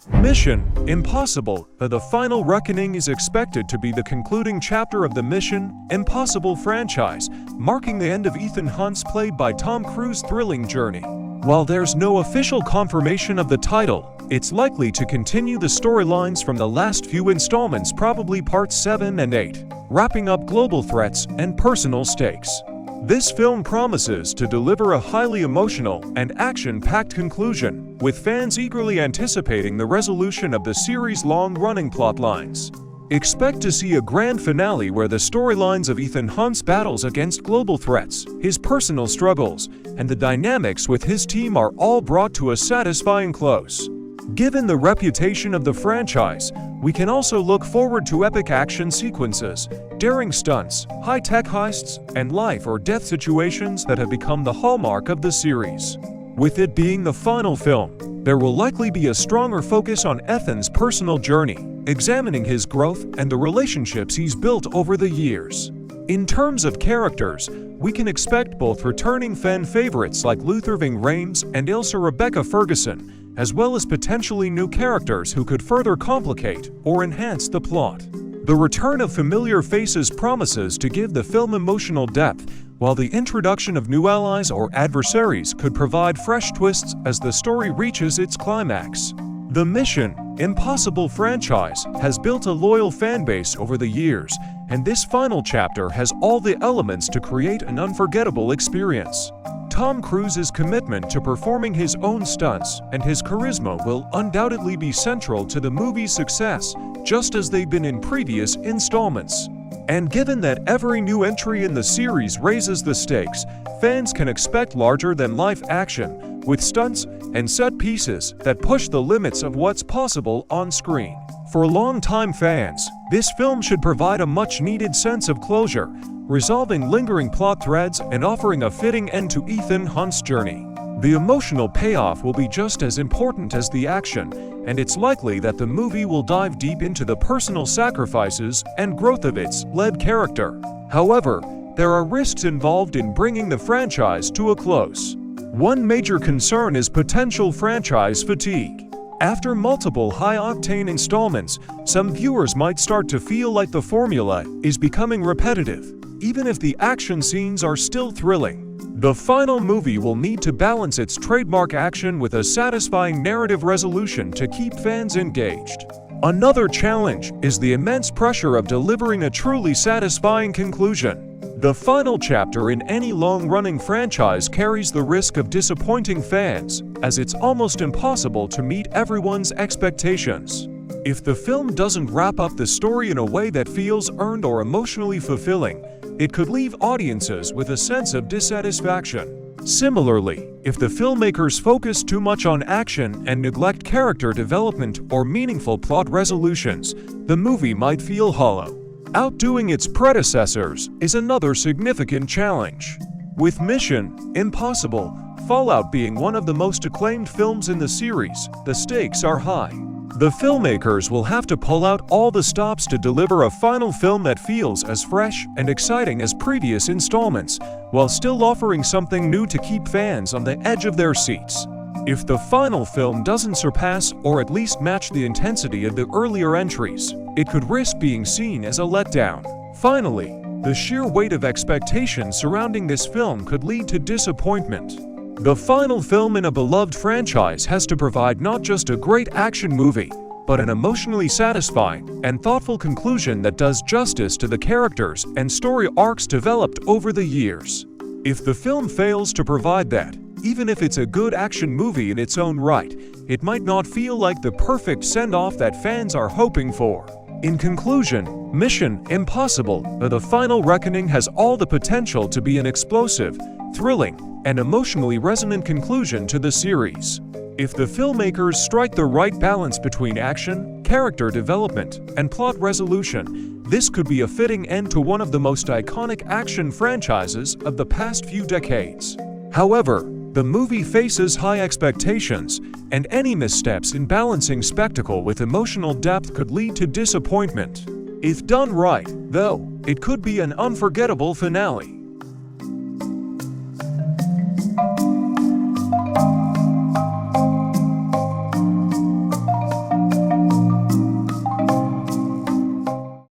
Mission: Impossible. The Final Reckoning is expected to be the concluding chapter of the Mission: Impossible franchise, marking the end of Ethan Hunt's played by Tom Cruise thrilling journey. While there's no official confirmation of the title, it's likely to continue the storylines from the last few installments, probably parts 7 and 8, wrapping up global threats and personal stakes. This film promises to deliver a highly emotional and action-packed conclusion, with fans eagerly anticipating the resolution of the series' long-running plotlines. Expect to see a grand finale where the storylines of Ethan Hunt's battles against global threats, his personal struggles, and the dynamics with his team are all brought to a satisfying close. Given the reputation of the franchise, we can also look forward to epic action sequences, daring stunts, high-tech heists, and life-or-death situations that have become the hallmark of the series. With it being the final film, there will likely be a stronger focus on Ethan's personal journey, examining his growth and the relationships he's built over the years. In terms of characters, we can expect both returning fan favorites like Luther Ving Rhames and Ilsa Rebecca Ferguson, as well as potentially new characters who could further complicate or enhance the plot. The return of familiar faces promises to give the film emotional depth, while the introduction of new allies or adversaries could provide fresh twists as the story reaches its climax. The Mission: Impossible franchise has built a loyal fanbase over the years, and this final chapter has all the elements to create an unforgettable experience. Tom Cruise's commitment to performing his own stunts and his charisma will undoubtedly be central to the movie's success, just as they've been in previous installments. And given that every new entry in the series raises the stakes, fans can expect larger-than-life action, with stunts and set pieces that push the limits of what's possible on screen. For longtime fans, this film should provide a much-needed sense of closure, resolving lingering plot threads and offering a fitting end to Ethan Hunt's journey. The emotional payoff will be just as important as the action, and it's likely that the movie will dive deep into the personal sacrifices and growth of its lead character. However, there are risks involved in bringing the franchise to a close. One major concern is potential franchise fatigue. After multiple high-octane installments, some viewers might start to feel like the formula is becoming repetitive, even if the action scenes are still thrilling. The final movie will need to balance its trademark action with a satisfying narrative resolution to keep fans engaged. Another challenge is the immense pressure of delivering a truly satisfying conclusion. The final chapter in any long-running franchise carries the risk of disappointing fans, as it's almost impossible to meet everyone's expectations. If the film doesn't wrap up the story in a way that feels earned or emotionally fulfilling, it could leave audiences with a sense of dissatisfaction. Similarly, if the filmmakers focus too much on action and neglect character development or meaningful plot resolutions, the movie might feel hollow. Outdoing its predecessors is another significant challenge. With Mission: Impossible, Fallout being one of the most acclaimed films in the series, the stakes are high. The filmmakers will have to pull out all the stops to deliver a final film that feels as fresh and exciting as previous installments, while still offering something new to keep fans on the edge of their seats. If the final film doesn't surpass or at least match the intensity of the earlier entries, it could risk being seen as a letdown. Finally, the sheer weight of expectations surrounding this film could lead to disappointment. The final film in a beloved franchise has to provide not just a great action movie, but an emotionally satisfying and thoughtful conclusion that does justice to the characters and story arcs developed over the years. If the film fails to provide that, even if it's a good action movie in its own right, it might not feel like the perfect send-off that fans are hoping for. In conclusion, Mission: Impossible: The Final Reckoning has all the potential to be an explosive, thrilling, and emotionally resonant conclusion to the series. If the filmmakers strike the right balance between action, character development, and plot resolution, this could be a fitting end to one of the most iconic action franchises of the past few decades. However, the movie faces high expectations, and any missteps in balancing spectacle with emotional depth could lead to disappointment. If done right, though, it could be an unforgettable finale.